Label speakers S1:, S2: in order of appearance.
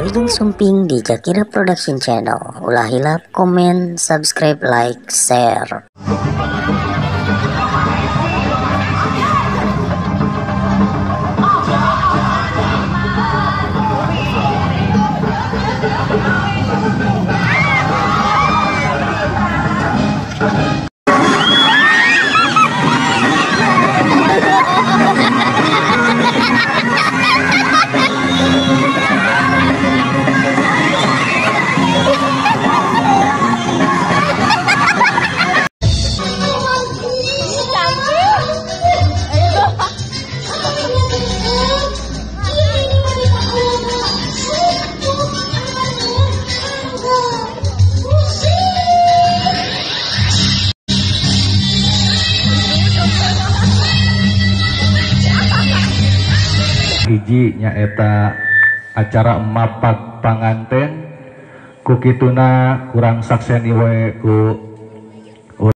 S1: Wilujeng Sumping di Jakira Production Channel. Ulah hilap, komen, subscribe, like, share.
S2: Hiji nyaeta acara mapak panganten kukituna kurang sakseni we ku